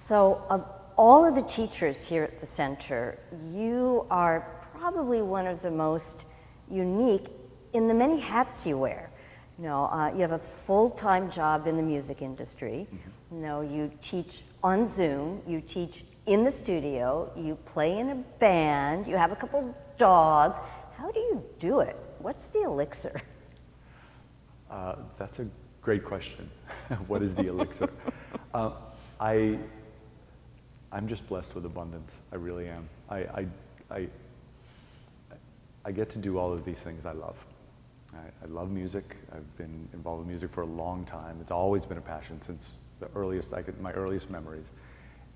So of all of the teachers here at the center, you are probably one of the most unique in the many hats you wear. You know, you have a full-time job in the music industry. You know, you teach on Zoom, you teach in the studio, you play in a band, you have a couple dogs. How do you do it? What's the elixir? That's a great question. What is the elixir? I'm just blessed with abundance. I really am. I get to do all of these things I love. I love music. I've been involved with music for a long time. It's always been a passion since the earliest, my earliest memories.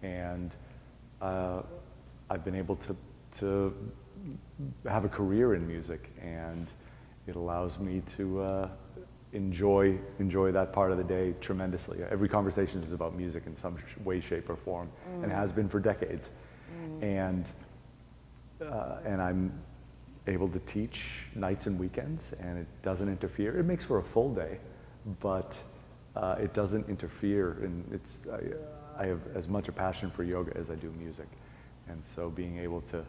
And I've been able to have a career in music, and it allows me to enjoy that part of the day tremendously. Every conversation is about music in some way, shape, or form, and has been for decades. And I'm able to teach nights and weekends, and it doesn't interfere. It makes for a full day, but it doesn't interfere, and I have as much a passion for yoga as I do music. And so being able to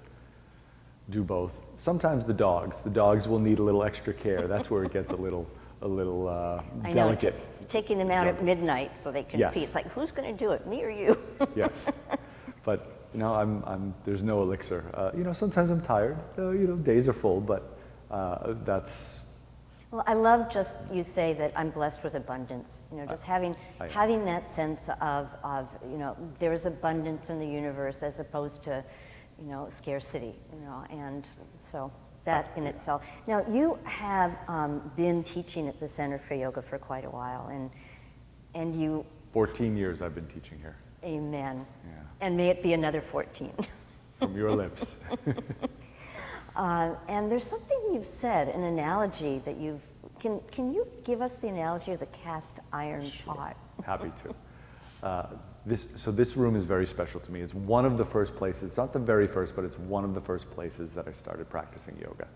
do both. Sometimes the dogs will need a little extra care. That's where it gets a little delicate. Taking them out at midnight so they can pee. It's like, who's going to do it, me or you? Yes, but you know, there's no elixir. You know, sometimes I'm tired. You know, days are full, but that's. Well, I love just you say that I'm blessed with abundance. You know, just having that sense of you know, there is abundance in the universe as opposed to, you know, scarcity. You know, and so that in itself. Now you have been teaching at the Center for Yoga for quite a while, and you. 14 years I've been teaching here. Amen. Yeah. And may it be another 14. From your lips. And there's something you've said, an analogy that you've, can you give us the analogy of the cast iron pot? Happy to. This room is very special to me. It's one of the first places, it's not the very first, but it's one of the first places that I started practicing yoga.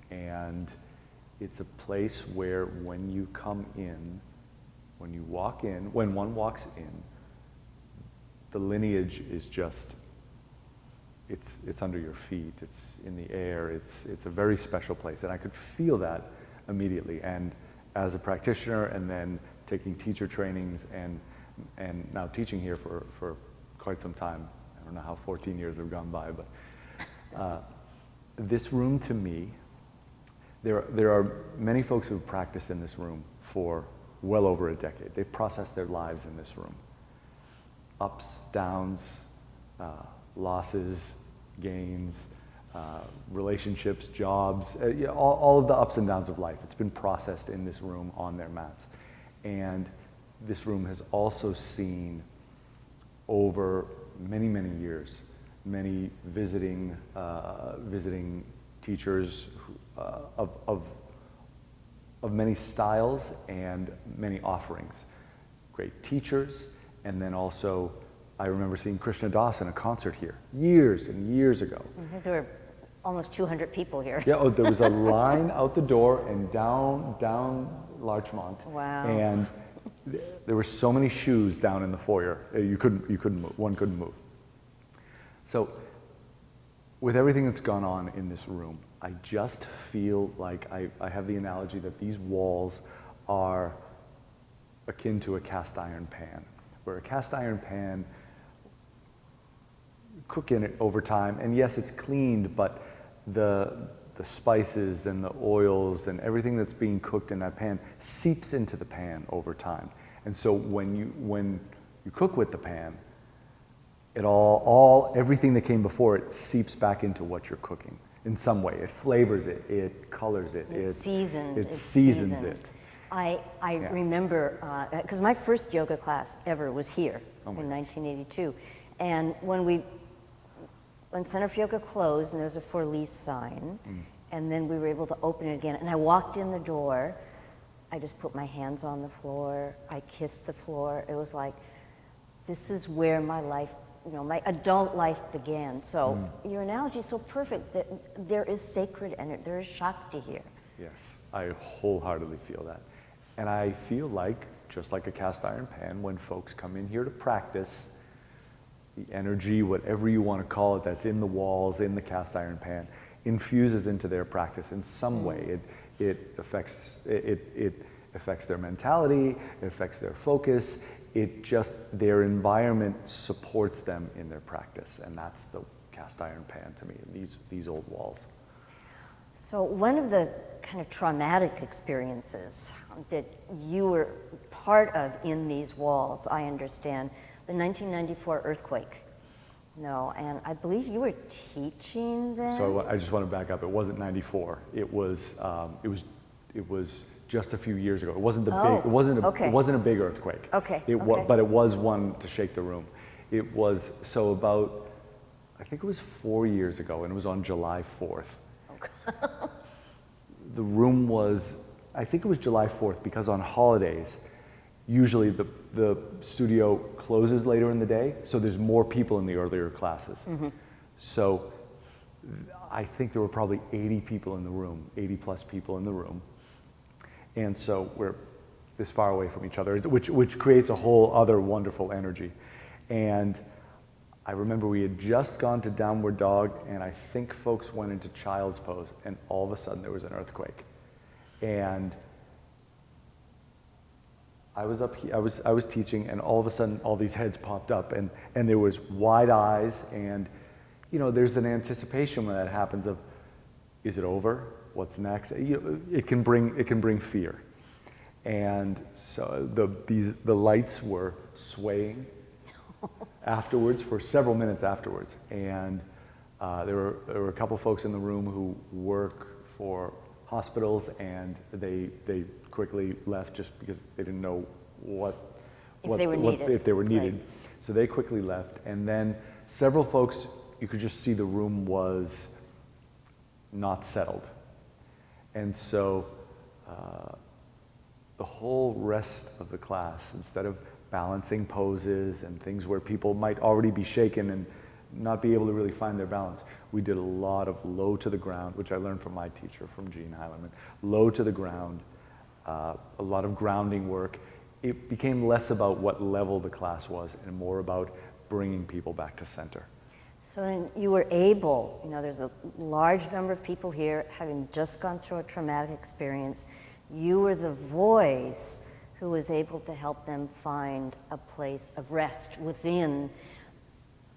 And it's a place where when you come in, when you walk in, when one walks in, the lineage is just, it's under your feet, it's in the air, it's a very special place, and I could feel that immediately. And as a practitioner, and then taking teacher trainings, and now teaching here for quite some time, I don't know how 14 years have gone by, but this room to me, there are many folks who have practiced in this room for well over a decade. They've processed their lives in this room. Ups, downs, losses, gains, relationships, jobs, all of the ups and downs of life. It's been processed in this room on their mats. And this room has also seen over many, many years, many visiting teachers of many styles and many offerings. Great teachers. And then also, I remember seeing Krishna Das in a concert here years and years ago. I think there were almost 200 people here. Yeah, there was a line out the door and down Larchmont. Wow. And there were so many shoes down in the foyer. You couldn't move. One couldn't move. So, with everything that's gone on in this room, I just feel like I have the analogy that these walls are akin to a cast iron pan. Where a cast iron pan, cook in it over time, and yes, it's cleaned, but the spices and the oils and everything that's being cooked in that pan seeps into the pan over time. And so when you cook with the pan, it everything that came before it seeps back into what you're cooking in some way. It flavors it, it colors it, it seasons it. I remember, because my first yoga class ever was here in 1982. And when Center for Yoga closed and there was a for lease sign, and then we were able to open it again, and I walked in the door, I just put my hands on the floor, I kissed the floor. It was like, this is where my life, you know, my adult life began. So your analogy is so perfect that there is sacred energy, there is Shakti here. Yes, I wholeheartedly feel that. And I feel like, just like a cast iron pan, when folks come in here to practice, the energy, whatever you want to call it, that's in the walls, in the cast iron pan, infuses into their practice in some way. It affects their mentality, it affects their focus. Their environment supports them in their practice, and that's the cast iron pan to me, these old walls. So one of the kind of traumatic experiences that you were part of in these walls, I understand, the 1994 earthquake. No, and I believe you were teaching then? So I just want to back up. It wasn't 94. It was just a few years ago. It wasn't the big. It wasn't a. Okay. It wasn't a big earthquake. Okay. But it was one to shake the room. It was about, I think it was 4 years ago, and it was on July 4th. Okay. The room was, I think it was July 4th because on holidays, usually the studio closes later in the day, so there's more people in the earlier classes. Mm-hmm. So I think there were probably 80 people in the room, 80 plus people in the room. And so we're this far away from each other, which creates a whole other wonderful energy. And I remember we had just gone to downward dog, and I think folks went into child's pose, and all of a sudden there was an earthquake. And I was up here, I was teaching, and all of a sudden all these heads popped up, and there was wide eyes, and there's an anticipation when that happens of, is it over? What's next? It can bring fear. And so the lights were swaying afterwards for several minutes afterwards, and there were a couple folks in the room who work for hospitals, and they quickly left just because they didn't know if they were needed. Right. So they quickly left, and then several folks, you could just see the room was not settled, and so the whole rest of the class, instead of balancing poses and things where people might already be shaken and not be able to really find their balance, we did a lot of low to the ground, which I learned from my teacher, from Gene Heilerman. Low to the ground, a lot of grounding work. It became less about what level the class was and more about bringing people back to center. So then you were able, there's a large number of people here having just gone through a traumatic experience. You were the voice who was able to help them find a place of rest within.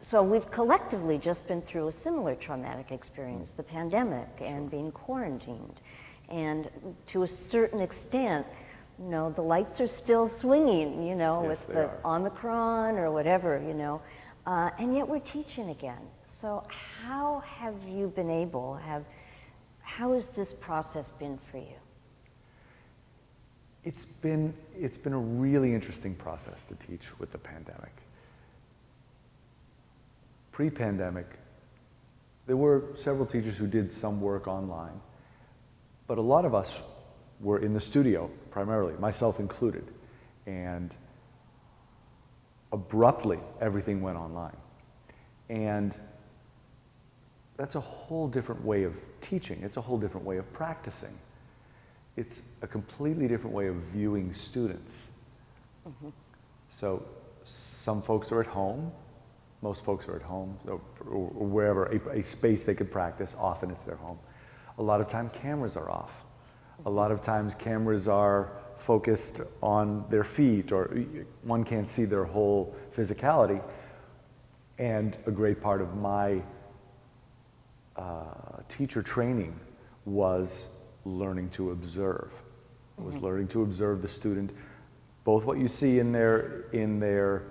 So we've collectively just been through a similar traumatic experience, the pandemic and being quarantined. And to a certain extent, the lights are still swinging, yes, with the Omicron or whatever, and yet we're teaching again. So how have you been able, how has this process been for you? It's been a really interesting process to teach with the pandemic. Pre-pandemic, there were several teachers who did some work online, but a lot of us were in the studio primarily, myself included, and abruptly everything went online. And that's a whole different way of teaching. It's a whole different way of practicing. It's a completely different way of viewing students. Mm-hmm. So some folks are at home, most folks are at home, or wherever, a space they could practice, often it's their home. A lot of time cameras are off. A lot of times cameras are focused on their feet, or one can't see their whole physicality. And a great part of my teacher training was learning to observe. It was learning to observe the student, both what you see in their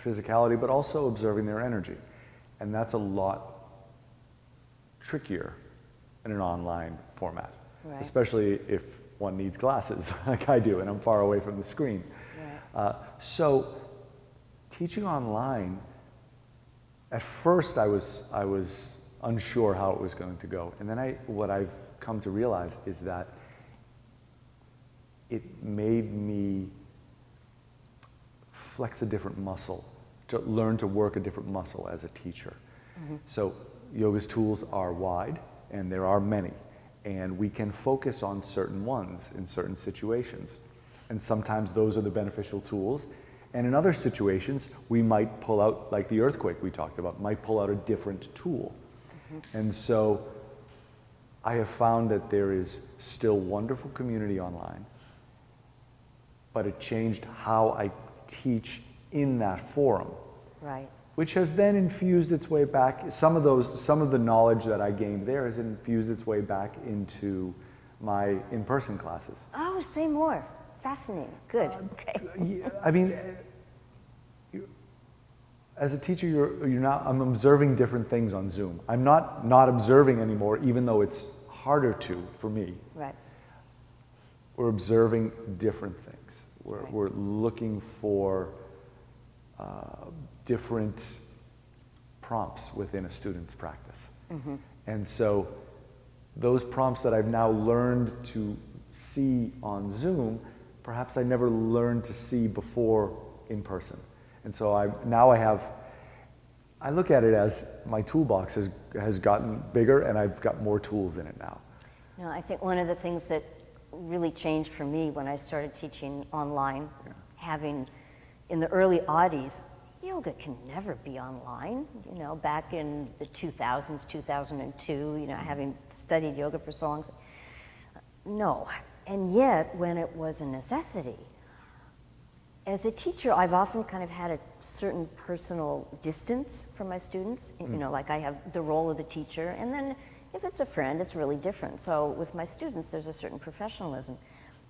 physicality, but also observing their energy. And that's a lot trickier in an online format, right, especially if one needs glasses like I do and I'm far away from the screen. Right. So teaching online, at first I was unsure how it was going to go. And then what I've come to realize is that it made me flex a different muscle, to learn to work a different muscle as a teacher. Mm-hmm. So yoga's tools are wide, and there are many, and we can focus on certain ones in certain situations. And sometimes those are the beneficial tools, And in other situations, we might pull out, like the earthquake we talked about, might pull out a different tool. And so I have found that there is still wonderful community online, but it changed how I teach in that forum. Right. Which has then infused its way back. Some of the knowledge that I gained there has infused its way back into my in-person classes. Oh, say more. Fascinating. Good. Okay. Yeah, I mean, as a teacher, I'm observing different things on Zoom. I'm not observing anymore, even though it's harder to for me. Right. We're observing different things. Right. We're looking for different prompts within a student's practice. And so those prompts that I've now learned to see on Zoom, perhaps I never learned to see before in person. And so I look at it as my toolbox has gotten bigger and I've got more tools in it now. No, I think one of the things that really changed for me when I started teaching online, having in the early oddies, yoga can never be online. You know, back in the 2000s, 2002, you know, having studied yoga for so long, no. And yet, when it was a necessity, as a teacher, I've often kind of had a certain personal distance from my students. You know, like I have the role of the teacher, and then if it's a friend, it's really different. So with my students, there's a certain professionalism.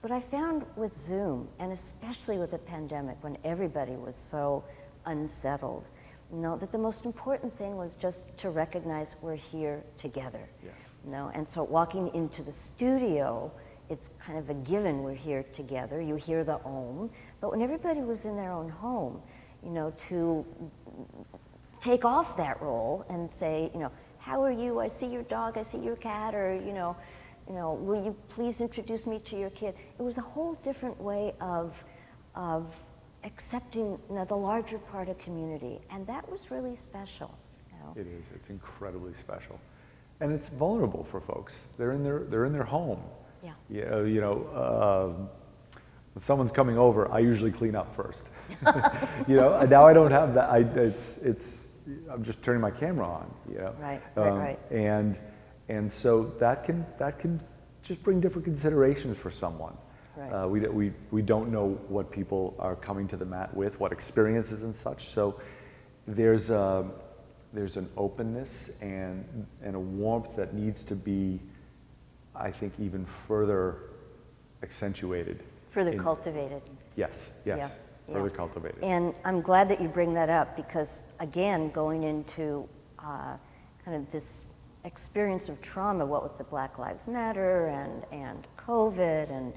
But I found with Zoom, and especially with the pandemic, when everybody was so unsettled, you know, that the most important thing was just to recognize we're here together. Yes. You know, and so walking into the studio, it's kind of a given we're here together. You hear the om, but when everybody was in their own home, you know, to take off that role and say, you know, how are you? I see your dog, I see your cat, or you know, will you please introduce me to your kid? It was a whole different way of accepting, you know, the larger part of community, and that was really special. You know? It is. It's incredibly special, and it's vulnerable for folks. They're in their home. Yeah. You know, when someone's coming over, I usually clean up first. You know, now I don't have that. I'm just turning my camera on. You know. Right. Right. And so that can just bring different considerations for someone. Right. We don't know what people are coming to the mat with, what experiences and such. So there's an openness and a warmth that needs to be, I think, even further accentuted. Further cultivated. Yes. Yeah. Further cultivated. And I'm glad that you bring that up because, again, going into kind of this experience of trauma, what with the Black Lives Matter and COVID and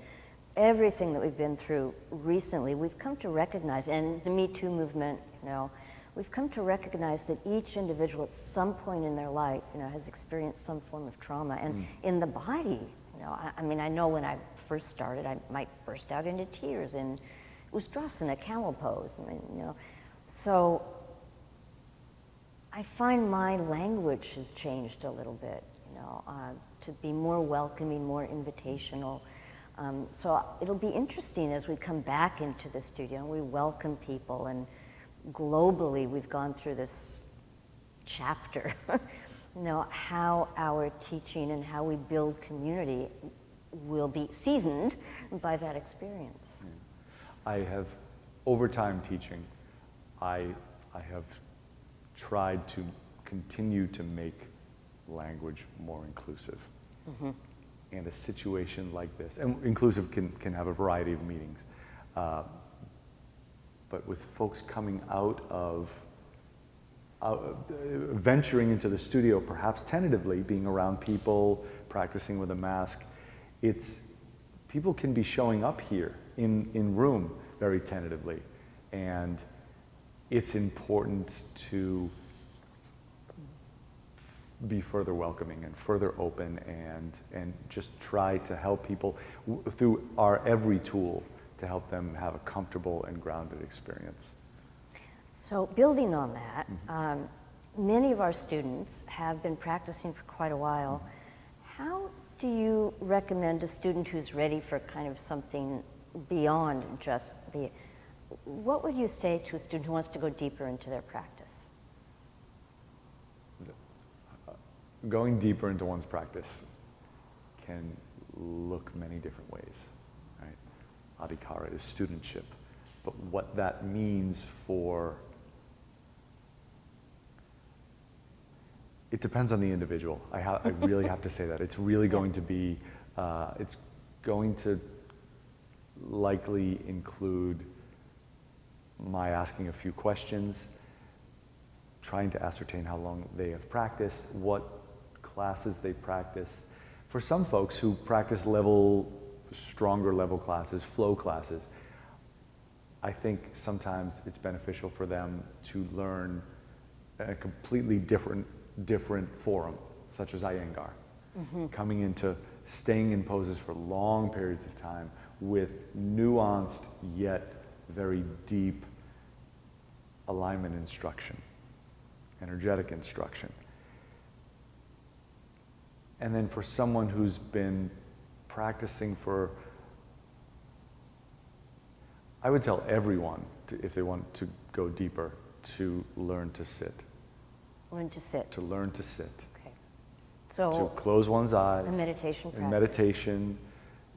everything that we've been through recently, we've come to recognize, and the Me Too movement, you know, we've come to recognize that each individual at some point in their life, you know, has experienced some form of trauma. And in the body, you know, I mean, I know when I first started, I might burst out into tears in Ustrasana, camel pose, I mean, you know. So I find my language has changed a little bit, you know, to be more welcoming, more invitational. So it'll be interesting as we come back into the studio and we welcome people, and globally we've gone through this chapter, you know, how our teaching and how we build community will be seasoned by that experience. I have, over time teaching, I have tried to continue to make language more inclusive. And a situation like this, and inclusive can have a variety of meanings, but with folks coming out of venturing into the studio, perhaps tentatively, being around people, practicing with a mask, people can be showing up here in room very tentatively, and it's important to be further welcoming and further open and just try to help people through our every tool to help them have a comfortable and grounded experience. So building on that, many of our students have been practicing for quite a while. How do you recommend a student who's ready for kind of something beyond just the what would you say to a student who wants to go deeper into their practice? Going deeper into one's practice can look many different ways, right? Adhikara is studentship, but what that means it depends on the individual. I really have to say that. It's really going to be, it's going to likely include my asking a few questions, trying to ascertain how long they have practiced, what classes they practice. For some folks who practice stronger level classes, flow classes, I think sometimes it's beneficial for them to learn a completely different forum, such as Iyengar. Coming into staying in poses for long periods of time with nuanced yet very deep alignment instruction, energetic instruction. And then for someone who's been practicing I would tell everyone, if they want to go deeper, to learn to sit. Learn to sit. To learn to sit. Okay. So to close one's eyes. A meditation practice. And meditation,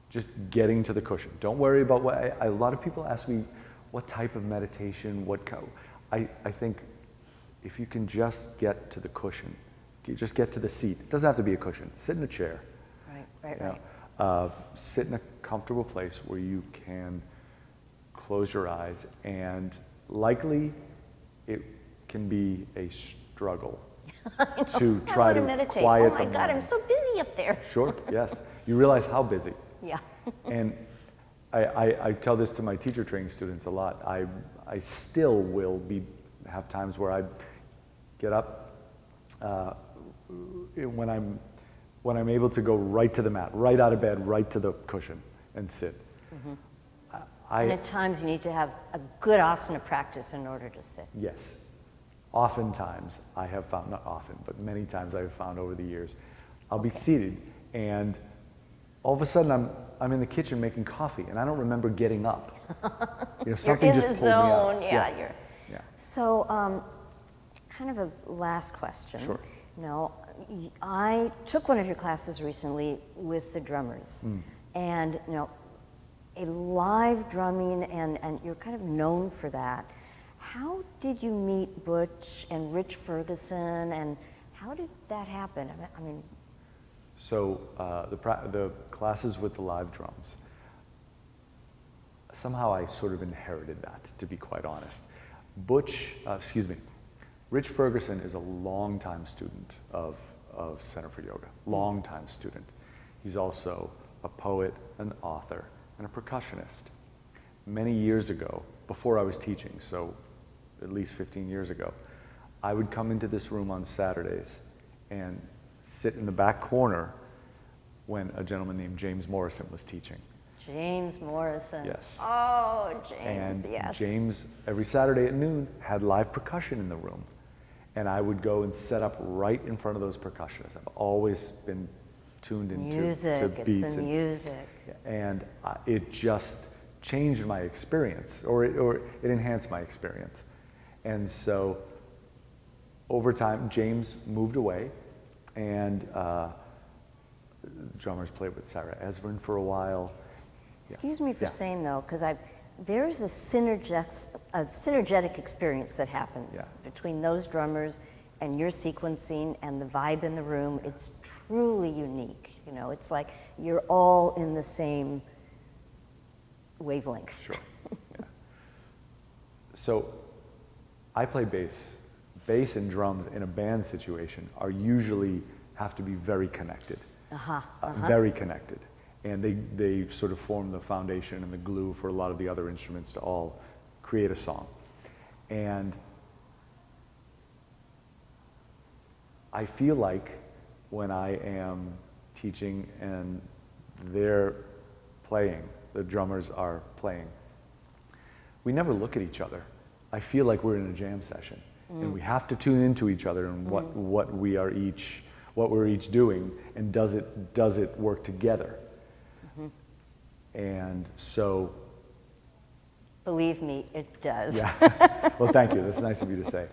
just getting to the cushion. Don't worry about a lot of people ask me, what type of meditation, I think if you can just get to the cushion, just get to the seat. It doesn't have to be a cushion. Sit in a chair. Right. Sit in a comfortable place where you can close your eyes, and likely it can be a struggle to try to meditate. quiet Oh my the God, mind. I'm so busy up there. Sure, yes. You realize how busy. Yeah. And I tell this to my teacher training students a lot. I still will have times where I get up when I'm able to go right to the mat, right out of bed, right to the cushion and sit. And at times you need to have a good asana practice in order to sit. Yes. Oftentimes I have found, not often, but many times I have found over the years, I'll be seated and all of a sudden I'm in the kitchen making coffee and I don't remember getting up. Something You're in just the pulled zone. me out. Yeah. So kind of a last question. Sure. I took one of your classes recently with the drummers, and a live drumming, and you're kind of known for that. How did you meet Butch and Rich Ferguson, and how did that happen? I mean, so the classes with the live drums, somehow I sort of inherited that, to be quite honest. Rich Ferguson is a longtime student of Center for Yoga, longtime student. He's also a poet, an author, and a percussionist. Many years ago, before I was teaching, so at least 15 years ago, I would come into this room on Saturdays and sit in the back corner when a gentleman named James Morrison was teaching. James Morrison. Yes. Oh, James, And yes. James, every Saturday at noon, had live percussion in the room. And I would go and set up right in front of those percussionists. I've always been tuned into music, to beats. It's the music. And it just changed my experience, or it enhanced my experience. And so over time, James moved away, and the drummers played with Sarah Esvern for a while. Excuse me for saying though, because there is a synergetic experience that happens between those drummers and your sequencing and the vibe in the room. It's truly unique. It's like you're all in the same wavelength. Sure. Yeah. So I play bass. Bass and drums in a band situation usually have to be very connected. Very connected. And they sort of form the foundation and the glue for a lot of the other instruments to all create a song. And I feel like when I am teaching and they're playing, the drummers are playing, we never look at each other. I feel like we're in a jam session, and we have to tune into each other and what we're each doing, and does it work together? And so Believe me, it does. Yeah. Well, thank you. That's nice of you to say.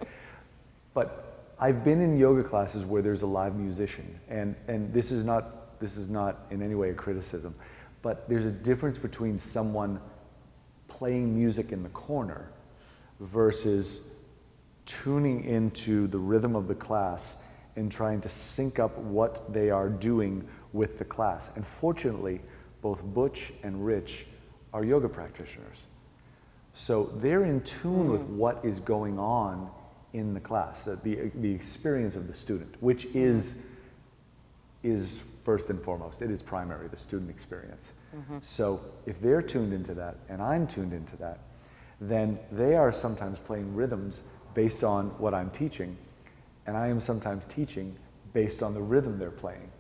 But I've been in yoga classes where there's a live musician, and this is not in any way a criticism, but there's a difference between someone playing music in the corner versus tuning into the rhythm of the class and trying to sync up what they are doing with the class. And fortunately, both Butch and Rich are yoga practitioners. So they're in tune with what is going on in the class, the experience of the student, which is first and foremost, it is primary, the student experience. So if they're tuned into that and I'm tuned into that, then they are sometimes playing rhythms based on what I'm teaching, and I am sometimes teaching based on the rhythm they're playing.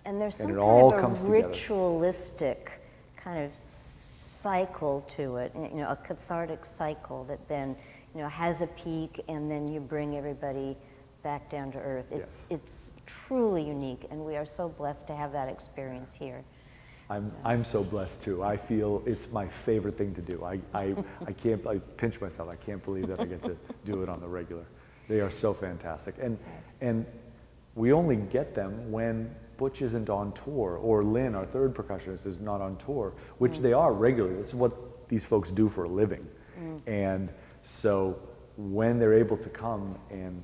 And there's some And it kind all of a comes together. ritualistic kind of cycle to it, you know, a cathartic cycle that then, you know, has a peak and then you bring everybody back down to earth. It's truly unique, and we are so blessed to have that experience here. I'm so blessed too. I feel it's my favorite thing to do. I pinch myself. I can't believe that I get to do it on the regular. They are so fantastic. And we only get them when Butch isn't on tour, or Lynn, our third percussionist, is not on tour, which they are regularly. This is what these folks do for a living. And so when they're able to come and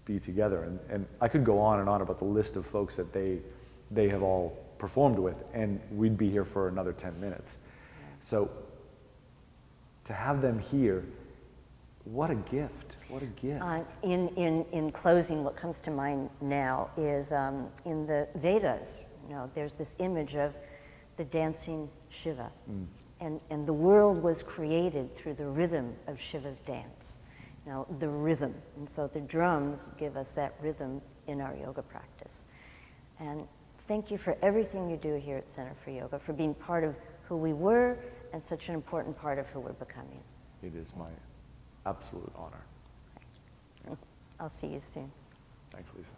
be together, and I could go on and on about the list of folks that they have all performed with, and we'd be here for another 10 minutes. So to have them here, what a gift, what a gift. In closing, what comes to mind now is in the Vedas, you know, there's this image of the dancing Shiva. And the world was created through the rhythm of Shiva's dance. You know, the rhythm. And so the drums give us that rhythm in our yoga practice. And thank you for everything you do here at Center for Yoga, for being part of who we were and such an important part of who we're becoming. It is my absolute honor. I'll see you soon. Thanks, Lisa.